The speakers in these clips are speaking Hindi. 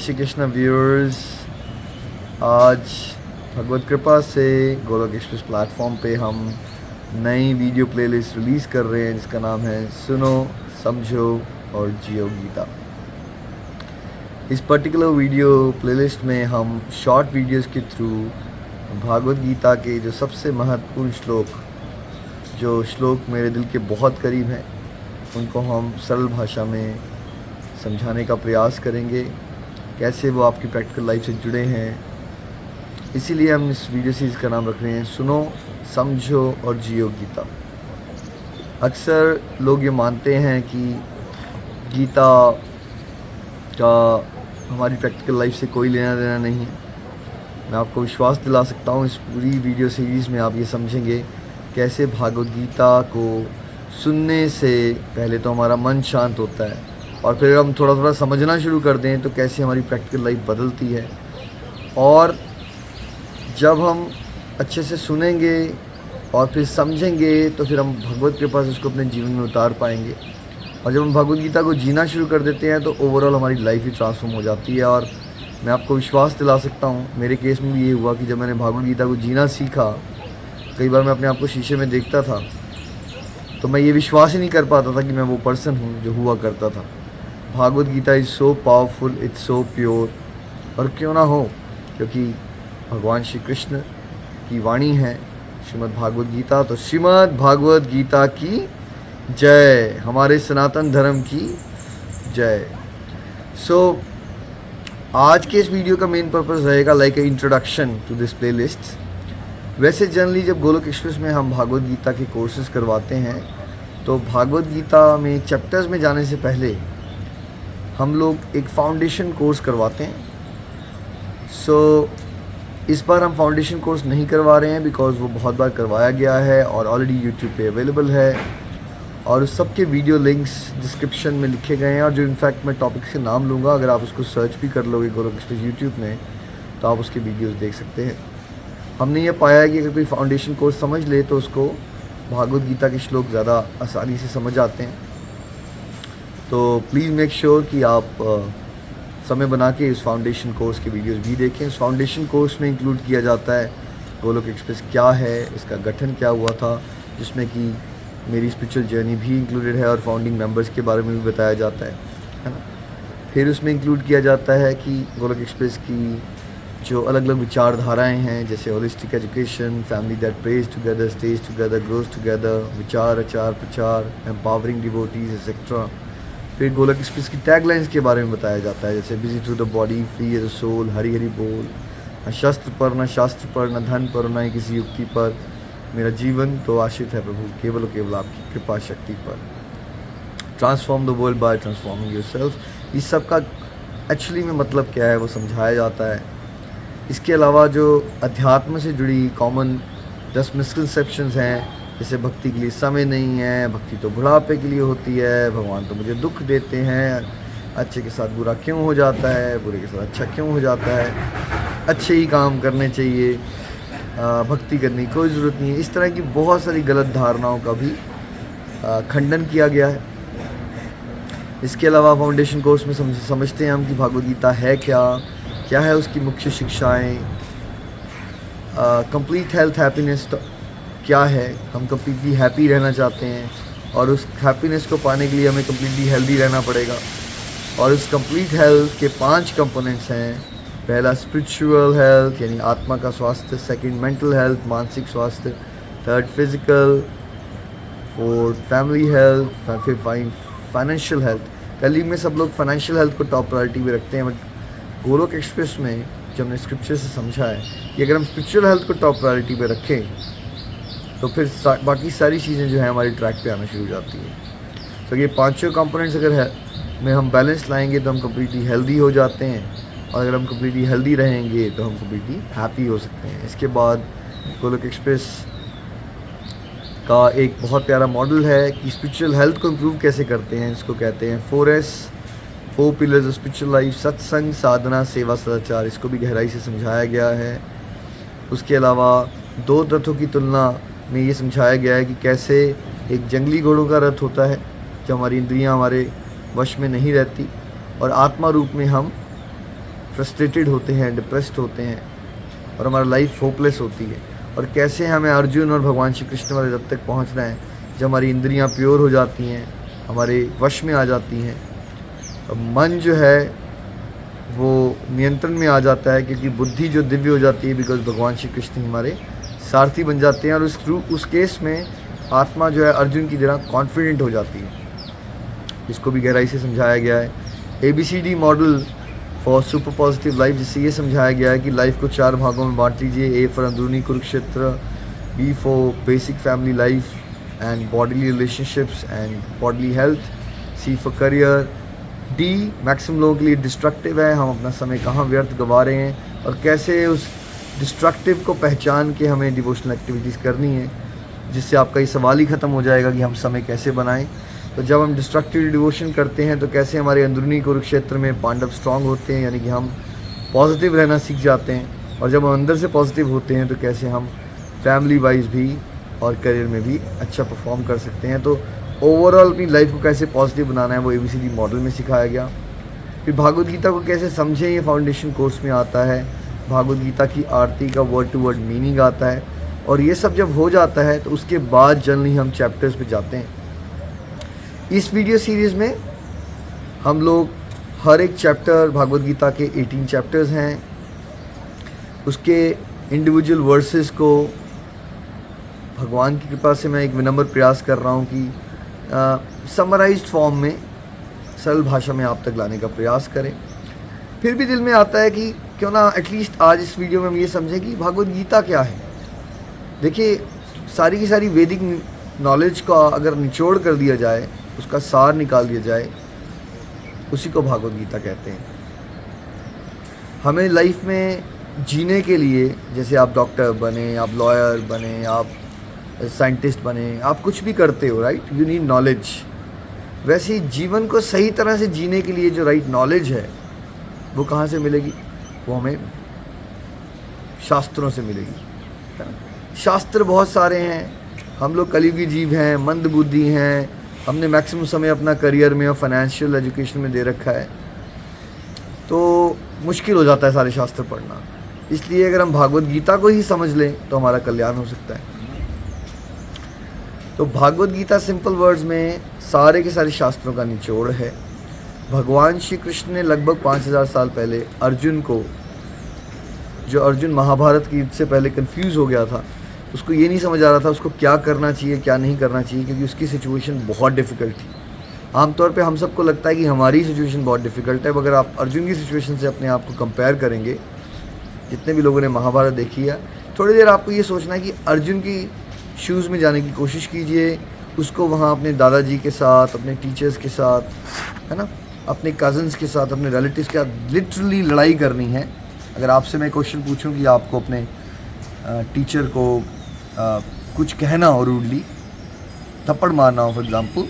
श्री कृष्ण व्यूअर्स, आज भगवत कृपा से गोलोक एक्सप्रेस प्लेटफॉर्म पे हम नई वीडियो प्लेलिस्ट रिलीज़ कर रहे हैं जिसका नाम है सुनो, समझो और जियो गीता। इस पर्टिकुलर वीडियो प्लेलिस्ट में हम शॉर्ट वीडियोस के थ्रू भागवत गीता के जो सबसे महत्वपूर्ण श्लोक मेरे दिल के बहुत करीब हैं, उनको हम सरल भाषा में समझाने का प्रयास करेंगे, कैसे वो आपकी प्रैक्टिकल लाइफ से जुड़े हैं। इसीलिए हम इस वीडियो सीरीज़ का नाम रख रहे हैं सुनो, समझो और जियो गीता। अक्सर लोग ये मानते हैं कि गीता का हमारी प्रैक्टिकल लाइफ से कोई लेना देना नहीं है। मैं आपको विश्वास दिला सकता हूँ, इस पूरी वीडियो सीरीज़ में आप ये समझेंगे कैसे भागवत गीता को सुनने से पहले तो हमारा मन शांत होता है और फिर हम थोड़ा थोड़ा समझना शुरू कर दें तो कैसे हमारी प्रैक्टिकल लाइफ बदलती है। और जब हम अच्छे से सुनेंगे और फिर समझेंगे तो फिर हम भगवत कृपा से उसको अपने जीवन में उतार पाएंगे। और जब हम भगवत गीता को जीना शुरू कर देते हैं तो ओवरऑल हमारी लाइफ ही ट्रांसफॉर्म हो जाती है। और मैं आपको विश्वास दिला सकता हूँ, मेरे केस में भी ये हुआ कि जब मैंने भगवत गीता को जीना सीखा, कई बार मैं अपने आप को शीशे में देखता था तो मैं ये विश्वास ही नहीं कर पाता था कि मैं वो पर्सन हूँ जो हुआ करता था। Bhagavad Gita is so powerful, it's so pure. और क्यों ना हो, क्योंकि भगवान श्री कृष्ण की वाणी है श्रीमद् भागवत गीता। तो श्रीमद् भागवत गीता की जय, हमारे सनातन धर्म की जय। आज के इस वीडियो का मेन पर्पस रहेगा like a introduction to this playlist. वैसे जनरली जब गोलोक एक्सप्रेस में हम भागवत गीता के कोर्सेज करवाते हैं तो भागवत गीता में चैप्टर्स में जाने से पहले हम लोग एक फाउंडेशन कोर्स करवाते हैं। इस बार हम फाउंडेशन कोर्स नहीं करवा रहे हैं बिकॉज़ वो बहुत बार करवाया गया है और ऑलरेडी यूट्यूब पे अवेलेबल है और उस सब के वीडियो लिंक्स डिस्क्रिप्शन में लिखे गए हैं। और जो इनफैक्ट मैं टॉपिक से नाम लूँगा, अगर आप उसको सर्च भी कर लोगे गोलोक एक्सप्रेस यूट्यूब में तो आप उसके वीडियोज़ देख सकते हैं। हमने ये पाया है कि अगर कोई फाउंडेशन कोर्स समझ ले तो उसको भागवत गीता के श्लोक ज़्यादा आसानी से समझ आते हैं। तो प्लीज़ मेक श्योर कि आप समय बना के इस फाउंडेशन कोर्स के वीडियोस भी देखें। इस फाउंडेशन कोर्स में इंक्लूड किया जाता है गोलोक एक्सप्रेस क्या है, इसका गठन क्या हुआ था, जिसमें कि मेरी स्पिरिचुअल जर्नी भी इंक्लूडेड है और फाउंडिंग मेंबर्स के बारे में भी बताया जाता है ना। फिर उसमें इंक्लूड किया जाता है कि गोलोक एक्सप्रेस की जो अलग अलग विचारधाराएँ हैं, जैसे holistic education, family that praise together, stage together, grows together, विचार, आचार, प्रचार, एम्पावरिंग डिवोटीज एक्सेट्रा। फिर गोलोक एक्सप्रेस की टैगलाइंस के बारे में बताया जाता है, जैसे busy through the body, free as a soul, Hari Hari बोल, न शस्त्र पर, न शास्त्र पर, न धन पर, न ही किसी युक्ति पर, मेरा जीवन तो आश्रित है प्रभु केवल और केवल आपकी कृपा शक्ति पर। Transform the world by transforming yourself. इस सब का एक्चुअली में मतलब क्या है वो समझाया जाता है। इसके अलावा जो अध्यात्म से जुड़ी कॉमन 10 मिसकंसेप्शंस हैं, जैसे भक्ति के लिए समय नहीं है, भक्ति तो बुढ़ापे के लिए होती है, भगवान तो मुझे दुख देते हैं, अच्छे के साथ बुरा क्यों हो जाता है, बुरे के साथ अच्छा क्यों हो जाता है, अच्छे ही काम करने चाहिए, भक्ति करने की कोई ज़रूरत नहीं है। इस तरह की बहुत सारी गलत धारणाओं का भी खंडन किया गया है। इसके अलावा फाउंडेशन कोर्स में समझते हैं हम कि भागवत गीता है क्या है उसकी मुख्य शिक्षाएँ, कंप्लीट हेल्थ हैप्पीनेस क्या है, हम कम्प्लीटली हैप्पी रहना चाहते हैं और उस हैप्पीनेस को पाने के लिए हमें कम्प्लीटली हेल्दी रहना पड़ेगा। और उस कंप्लीट हेल्थ के 5 कंपोनेंट्स हैं। पहला स्पिरिचुअल हेल्थ यानी आत्मा का स्वास्थ्य, सेकंड मेंटल हेल्थ मानसिक स्वास्थ्य, third physical, fourth family health, फिर फाइनेंशियल हेल्थ। कल में सब लोग फाइनेंशियल हेल्थ को टॉप प्रायोरिटी में रखते हैं, बट गोलोक एक्सप्रेस में जो हमने स्क्रिप्चर से समझा है कि अगर हम स्पिरिचुअल हेल्थ को टॉप प्रायोरिटी पे रखें तो फिर बाकी सारी चीज़ें जो हैं हमारी ट्रैक पे आना शुरू हो जाती हैं। तो ये 5 कंपोनेंट्स अगर है में हम बैलेंस लाएंगे तो हम कम्प्लीटली हेल्दी हो जाते हैं और अगर हम कम्प्लीटली हेल्दी रहेंगे तो हम कम्प्लीटली हैप्पी हो सकते हैं। इसके बाद गोलोक एक्सप्रेस का एक बहुत प्यारा मॉडल है कि स्पिरिचुअल हेल्थ को इम्प्रूव कैसे करते हैं। इसको कहते हैं 4S, 4 pillars of spiritual life, सत्संग, साधना, सेवा, सदाचार। इसको भी गहराई से समझाया गया है। उसके अलावा 2 रथों की तुलना में ये समझाया गया है कि कैसे एक जंगली घोड़ों का रथ होता है जो हमारी इंद्रियां हमारे वश में नहीं रहती और आत्मा रूप में हम फ्रस्ट्रेटेड होते हैं, डिप्रेस्ड होते हैं और हमारा लाइफ होपलेस होती है, और कैसे हमें अर्जुन और भगवान श्री कृष्ण वाले रब तक पहुंचना है जब हमारी इंद्रियां प्योर हो जाती हैं, हमारे वश में आ जाती हैं, और मन जो है वो नियंत्रण में आ जाता है, क्योंकि बुद्धि जो दिव्य हो जाती है बिकॉज भगवान श्री कृष्ण हमारे सारथी बन जाते हैं, और उस केस में आत्मा जो है अर्जुन की तरह कॉन्फिडेंट हो जाती है, जिसको भी गहराई से समझाया गया है। ABCD model for super positive life, जिससे ये समझाया गया है कि लाइफ को 4 भागों में बांट लीजिए। A फॉर अंदरूनी Kurukshetra, B for basic family life and bodily relationships and bodily health, C for career, D maximum लोगों के लिए डिस्ट्रक्टिव है, हम अपना समय कहाँ व्यर्थ गंवा रहे हैं और कैसे उस डिस्ट्रक्टिव को पहचान के हमें डिवोशनल एक्टिविटीज़ करनी है, जिससे आपका ये सवाल ही ख़त्म हो जाएगा कि हम समय कैसे बनाएं। तो जब हम डिस्ट्रक्टिव डिवोशन करते हैं तो कैसे हमारे अंदरूनी कुरुक्षेत्र में पांडव स्ट्रांग होते हैं, यानी कि हम पॉजिटिव रहना सीख जाते हैं, और जब हम अंदर से पॉजिटिव होते हैं तो कैसे हम फैमिली वाइज भी और करियर में भी अच्छा परफॉर्म कर सकते हैं। तो ओवरऑल अपनी लाइफ को कैसे पॉजिटिव बनाना है वो ABCD मॉडल में सिखाया गया। फिर भागवत गीता को कैसे समझें, ये फाउंडेशन कोर्स में आता है। भागवत गीता की आरती का वर्ड टू वर्ड मीनिंग आता है, और ये सब जब हो जाता है तो उसके बाद जनरली हम चैप्टर्स पे जाते हैं। इस वीडियो सीरीज़ में हम लोग हर एक चैप्टर, भागवत गीता के 18 चैप्टर्स हैं, उसके इंडिविजुअल वर्सेस को भगवान की कृपा से मैं एक विनम्र प्रयास कर रहा हूँ कि समराइज्ड फॉर्म में सरल भाषा में आप तक लाने का प्रयास करें। फिर भी दिल में आता है कि क्यों ना एटलीस्ट आज इस वीडियो में हम ये समझें कि भागवत गीता क्या है। देखिए, सारी की सारी वैदिक नॉलेज का अगर निचोड़ कर दिया जाए, उसका सार निकाल दिया जाए, उसी को भागवत गीता कहते हैं। हमें लाइफ में जीने के लिए, जैसे आप डॉक्टर बने, आप लॉयर बने, आप साइंटिस्ट बने, आप कुछ भी करते हो, राइट, यू नीड नॉलेज। वैसे ही जीवन को सही तरह से जीने के लिए जो राइट नॉलेज है वो कहाँ से मिलेगी? वो हमें शास्त्रों से मिलेगी। शास्त्र बहुत सारे हैं, हम लोग कलयुगी जीव हैं, मंद बुद्धि हैं, हमने मैक्सिमम समय अपना करियर में और फाइनेंशियल एजुकेशन में दे रखा है, तो मुश्किल हो जाता है सारे शास्त्र पढ़ना। इसलिए अगर हम भागवत गीता को ही समझ लें तो हमारा कल्याण हो सकता है। तो भागवत गीता सिंपल वर्ड्स में सारे के सारे शास्त्रों का निचोड़ है। भगवान श्री कृष्ण ने लगभग 5000 साल पहले अर्जुन को, जो अर्जुन महाभारत की युद्ध से पहले कंफ्यूज हो गया था, उसको ये नहीं समझ आ रहा था उसको क्या करना चाहिए क्या नहीं करना चाहिए, क्योंकि उसकी सिचुएशन बहुत डिफ़िकल्ट थी। आमतौर पे हम सबको लगता है कि हमारी सिचुएशन बहुत डिफ़िकल्ट है, मगर आप अर्जुन की सिचुएशन से अपने आप को कंपेयर करेंगे, जितने भी लोगों ने महाभारत देखी है, थोड़ी देर आपको ये सोचना है कि अर्जुन की शूज़ में जाने की कोशिश कीजिए। उसको वहाँ अपने दादाजी के साथ, अपने टीचर्स के साथ, है ना, अपने कज़न्स के साथ, अपने रिलेटिव्स के साथ लिटरली लड़ाई करनी है। अगर आपसे मैं क्वेश्चन पूछूं कि आपको अपने टीचर को कुछ कहना हो, रूडली थप्पड़ मारना हो फॉर एग्ज़ाम्पल,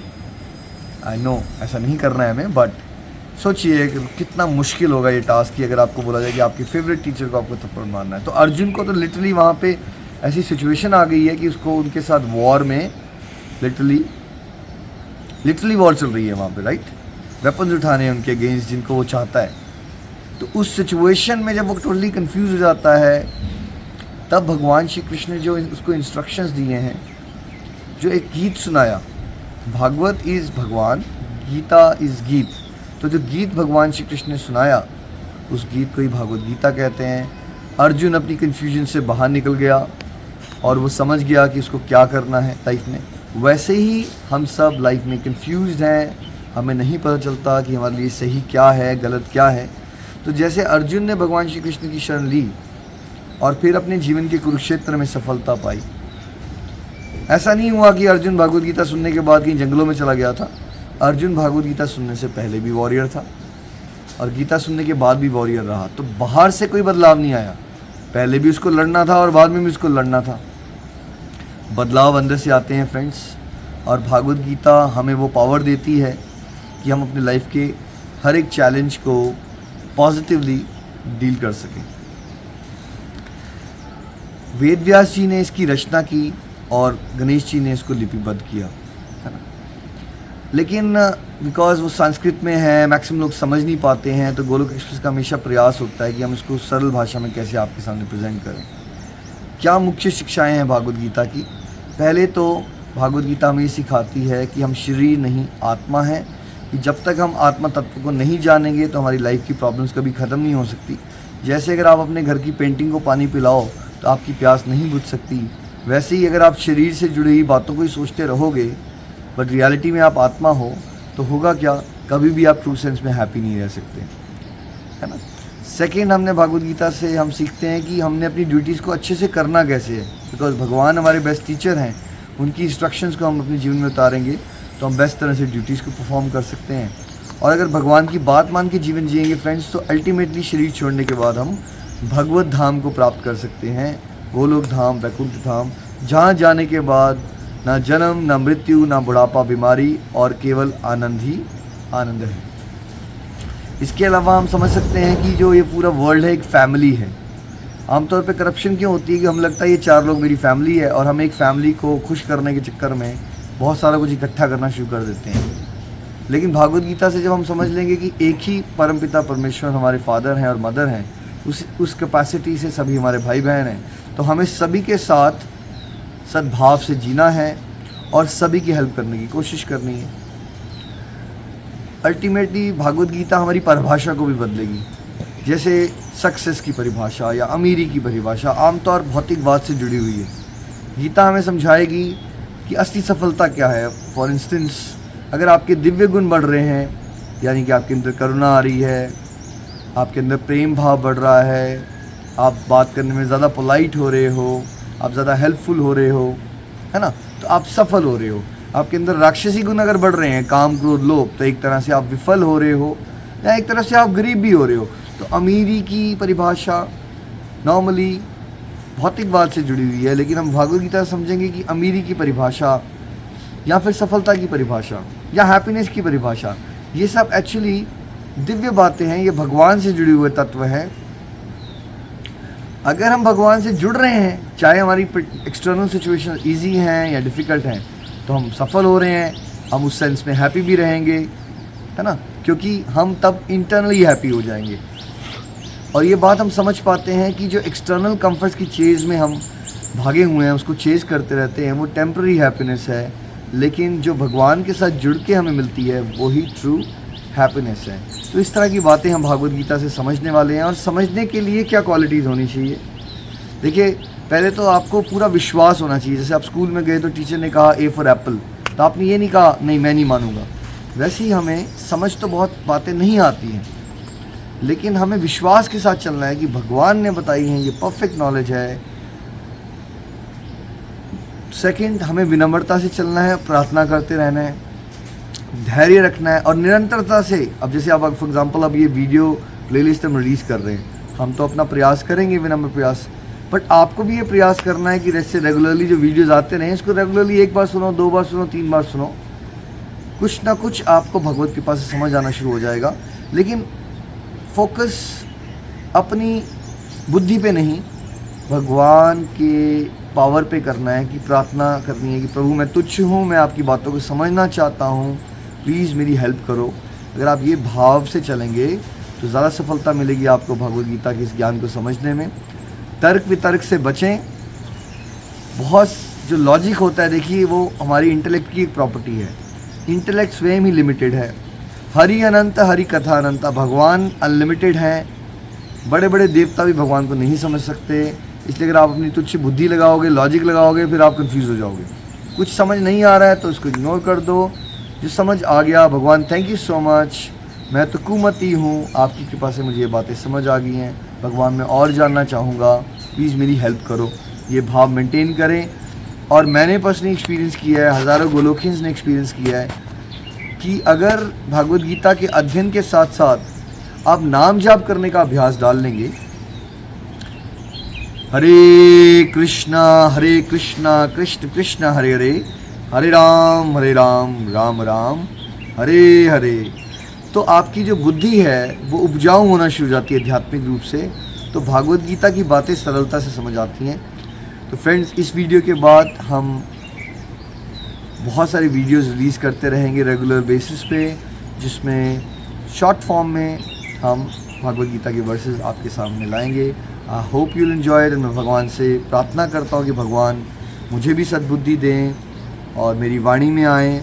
आई नो ऐसा नहीं करना है हमें, बट सोचिए कि कितना मुश्किल होगा ये टास्क कि अगर आपको बोला जाए कि आपके फेवरेट टीचर को आपको थप्पड़ मारना है। तो अर्जुन को तो लिटरली वहाँ पे ऐसी सिचुएशन आ गई है कि उसको उनके साथ वॉर में लिटरली वॉर चल रही है वहाँ पे, राइट, वेपन्स उठाने हैं उनके अगेंस्ट जिनको वो चाहता है। तो उस सिचुएशन में जब वो टोटली कंफ्यूज हो जाता है, तब भगवान श्री कृष्ण ने जो उसको इंस्ट्रक्शंस दिए हैं, जो एक गीत सुनाया, भागवत इज़ भगवान, गीता इज़ गीत, तो जो गीत भगवान श्री कृष्ण ने सुनाया उस गीत को ही भागवत गीता कहते हैं। अर्जुन अपनी कन्फ्यूजन से बाहर निकल गया और वो समझ गया कि उसको क्या करना है लाइफ में। वैसे ही हम सब लाइफ में कंफ्यूज्ड हैं, हमें नहीं पता चलता कि हमारे लिए सही क्या है, गलत क्या है। तो जैसे अर्जुन ने भगवान श्री कृष्ण की शरण ली और फिर अपने जीवन के कुरुक्षेत्र में सफलता पाई, ऐसा नहीं हुआ कि अर्जुन भागवत गीता सुनने के बाद कहीं जंगलों में चला गया था। अर्जुन भागवत गीता सुनने से पहले भी वॉरियर था और गीता सुनने के बाद भी वॉरियर रहा। तो बाहर से कोई बदलाव नहीं आया, पहले भी उसको लड़ना था और बाद में भी उसको लड़ना था। बदलाव अंदर से आते हैं फ्रेंड्स, और भागवत गीता हमें वो पावर देती है कि हम अपने लाइफ के हर एक चैलेंज को पॉजिटिवली डील कर सकें। वेद व्यास जी ने इसकी रचना की और गणेश जी ने इसको लिपिबद्ध किया, है ना। लेकिन बिकॉज वो संस्कृत में है, मैक्सिमम लोग समझ नहीं पाते हैं, तो गोलोक एक्सप्रेस का हमेशा प्रयास होता है कि हम इसको सरल भाषा में कैसे आपके सामने प्रेजेंट करें। क्या मुख्य शिक्षाएं हैं भागवत गीता की? पहले तो भागवत गीता हमें ये सिखाती है कि हम शरीर नहीं आत्मा हैं, कि जब तक हम आत्मा तत्व को नहीं जानेंगे तो हमारी लाइफ की प्रॉब्लम्स कभी ख़त्म नहीं हो सकती। जैसे अगर आप अपने घर की पेंटिंग को पानी पिलाओ तो आपकी प्यास नहीं बुझ सकती, वैसे ही अगर आप शरीर से जुड़ी हुई बातों को ही सोचते रहोगे बट रियलिटी में आप आत्मा हो तो होगा क्या? कभी भी आप ट्रू सेंस में हैप्पी नहीं रह सकते, है ना। सेकेंड, हमने भागवत गीता से हम सीखते हैं कि हमने अपनी ड्यूटीज़ को अच्छे से करना कैसे है, बिकॉज भगवान हमारे बेस्ट टीचर हैं, उनकी इंस्ट्रक्शंस को हम अपने जीवन में उतारेंगे तो हम बेस्ट तरह से ड्यूटीज़ को परफॉर्म कर सकते हैं। और अगर भगवान की बात मान के जीवन जिएंगे फ्रेंड्स, तो अल्टीमेटली शरीर छोड़ने के बाद हम भगवत धाम को प्राप्त कर सकते हैं, गोलोक धाम, वैकुंठ धाम, जहाँ जाने के बाद ना जन्म, ना मृत्यु, ना बुढ़ापा, बीमारी और केवल आनंद ही आनंद है। इसके अलावा हम समझ सकते हैं कि जो ये पूरा वर्ल्ड है एक फैमिली है। आमतौर पे करप्शन क्यों होती है कि हमें लगता है ये 4 लोग मेरी फैमिली है और हम एक फैमिली को खुश करने के चक्कर में बहुत सारा कुछ इकट्ठा करना शुरू कर देते हैं। लेकिन भागवत गीता से जब हम समझ लेंगे कि एक ही परमपिता परमेश्वर हमारे फादर हैं और मदर हैं, उस कैपेसिटी से सभी हमारे भाई बहन हैं, तो हमें सभी के साथ सद्भाव से जीना है और सभी की हेल्प करने की कोशिश करनी है। अल्टीमेटली भागवत गीता हमारी परिभाषा को भी बदलेगी। जैसे सक्सेस की परिभाषा या अमीरी की परिभाषा आमतौर भौतिकवाद से जुड़ी हुई है, गीता हमें समझाएगी कि असली सफलता क्या है। फॉर इंस्टेंस, अगर आपके दिव्य गुण बढ़ रहे हैं, यानी कि आपके अंदर करुणा आ रही है, आपके अंदर प्रेम भाव बढ़ रहा है, आप बात करने में ज़्यादा पोलाइट हो रहे हो, आप ज़्यादा हेल्पफुल हो रहे हो, है ना, तो आप सफल हो रहे हो। आपके अंदर राक्षसी गुण अगर बढ़ रहे हैं, काम, क्रोध, लोभ, तो एक तरह से आप विफल हो रहे हो या एक तरह से आप गरीब भी हो रहे हो। तो अमीरी की परिभाषा नॉर्मली भौतिकवाद से जुड़ी हुई है, लेकिन हम भागवत गीता समझेंगे कि अमीरी की परिभाषा या फिर सफलता की परिभाषा या हैप्पीनेस की परिभाषा, ये सब एक्चुअली दिव्य बातें हैं, ये भगवान से जुड़े हुए तत्व हैं। अगर हम भगवान से जुड़ रहे हैं, चाहे हमारी एक्सटर्नल सिचुएशन इजी हैं या डिफ़िकल्ट हैं, तो हम सफल हो रहे हैं, हम उस सेंस में हैप्पी भी रहेंगे, है ना, क्योंकि हम तब इंटरनली हैप्पी हो जाएंगे। और ये बात हम समझ पाते हैं कि जो एक्सटर्नल कंफर्ट्स की चेज़ में हम भागे हुए हैं, उसको चेज़ करते रहते हैं, वो टेम्पररी हैप्पीनेस है, लेकिन जो भगवान के साथ जुड़ के हमें मिलती है वही ट्रू हैप्पीनेस है। तो इस तरह की बातें हम भागवत गीता से समझने वाले हैं। और समझने के लिए क्या क्वालिटीज़ होनी चाहिए? देखिए, पहले तो आपको पूरा विश्वास होना चाहिए। जैसे आप स्कूल में गए तो टीचर ने कहा ए फॉर एप्पल, तो आपने ये नहीं कहा नहीं मैं नहीं मानूंगा। वैसे ही हमें समझ तो बहुत बातें नहीं आती हैं, लेकिन हमें विश्वास के साथ चलना है कि भगवान ने बताई हैं, ये परफेक्ट नॉलेज है। सेकंड, हमें विनम्रता से चलना है, प्रार्थना करते रहना है, धैर्य रखना है और निरंतरता से। अब जैसे आप फॉर एग्जांपल अब ये वीडियो प्लेलिस्ट हम रिलीज़ कर रहे हैं, हम तो अपना प्रयास करेंगे, विनम्र प्रयास, बट आपको भी ये प्रयास करना है कि जैसे रेगुलरली जो वीडियोस आते रहें, इसको रेगुलरली 1 बार सुनो, 2 बार सुनो, 3 बार सुनो, कुछ ना कुछ आपको भगवत कृपा से समझ आना शुरू हो जाएगा। लेकिन फोकस अपनी बुद्धि पे नहीं, भगवान के पावर पे करना है, कि प्रार्थना करनी है कि प्रभु मैं तुच्छ हूँ, मैं आपकी बातों को समझना चाहता हूँ, प्लीज़ मेरी हेल्प करो। अगर आप ये भाव से चलेंगे तो ज़्यादा सफलता मिलेगी आपको भगवद गीता के इस ज्ञान को समझने में। तर्क वितर्क से बचें। बहुत जो लॉजिक होता है, देखिए वो हमारी इंटेलेक्ट की एक प्रॉपर्टी है। इंटेलेक्ट स्वयं ही लिमिटेड है। हरि अनंत, हरि कथा अनंत। भगवान अनलिमिटेड हैं। बड़े बड़े देवता भी भगवान को नहीं समझ सकते। इसलिए अगर आप अपनी तुच्छ बुद्धि लगाओगे, लॉजिक लगाओगे, फिर आप कंफ्यूज हो जाओगे। कुछ समझ नहीं आ रहा है तो उसको इग्नोर कर दो। जो समझ आ गया, भगवान थैंक यू सो मच, मैं तो कुमती हूँ, आपकी कृपा से मुझे ये बातें समझ आ गई हैं, भगवान मैं और जानना चाहूँगा, प्लीज़ मेरी हेल्प करो। ये भाव मेंटेन करें। और मैंने पर्सनली एक्सपीरियंस किया है, हज़ारों गोलोकियंस ने एक्सपीरियंस किया है कि अगर भगवद गीता के अध्ययन के साथ साथ आप नाम जाप करने का अभ्यास डाल लेंगे, हरे कृष्णा कृष्ण कृष्ण हरे हरे, हरे राम राम राम हरे हरे, तो आपकी जो बुद्धि है वो उपजाऊ होना शुरू हो जाती है आध्यात्मिक रूप से। तो भागवत गीता की बातें सरलता से समझ आती हैं। तो फ्रेंड्स, इस वीडियो के बाद हम बहुत सारी वीडियोस रिलीज़ करते रहेंगे रेगुलर बेसिस पे, जिसमें शॉर्ट फॉर्म में हम भगवद गीता के वर्सेस आपके सामने लाएंगे। I hope you will enjoy it. मैं भगवान से प्रार्थना करता हूँ कि भगवान मुझे भी सद्बुद्धि दें और मेरी वाणी में आएँ,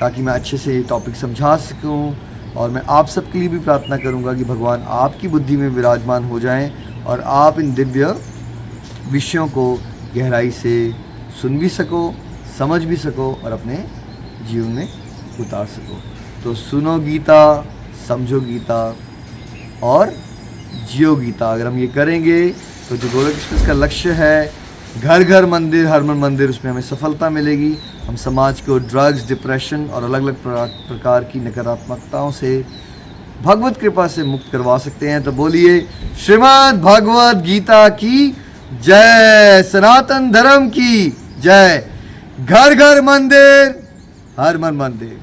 ताकि मैं अच्छे से ये टॉपिक समझा सकूँ। और मैं आप सबके लिए भी प्रार्थना करूँगा कि भगवान आपकी बुद्धि में विराजमान हो जाएं और आप इन दिव्य विषयों को गहराई से सुन भी सको, समझ भी सको और अपने जीवन में उतार सको। तो सुनो गीता, समझो गीता और जियो गीता। अगर हम ये करेंगे तो जो गोलोक एक्सप्रेस का लक्ष्य है, घर घर मंदिर, हर मन मंदिर, उसमें हमें सफलता मिलेगी। हम समाज को ड्रग्स, डिप्रेशन और अलग अलग प्रकार की नकारात्मकताओं से भगवत कृपा से मुक्त करवा सकते हैं। तो बोलिए श्रीमद् भगवद गीता की जय, सनातन धर्म की जय। घर घर मंदिर, हर मन मंदिर।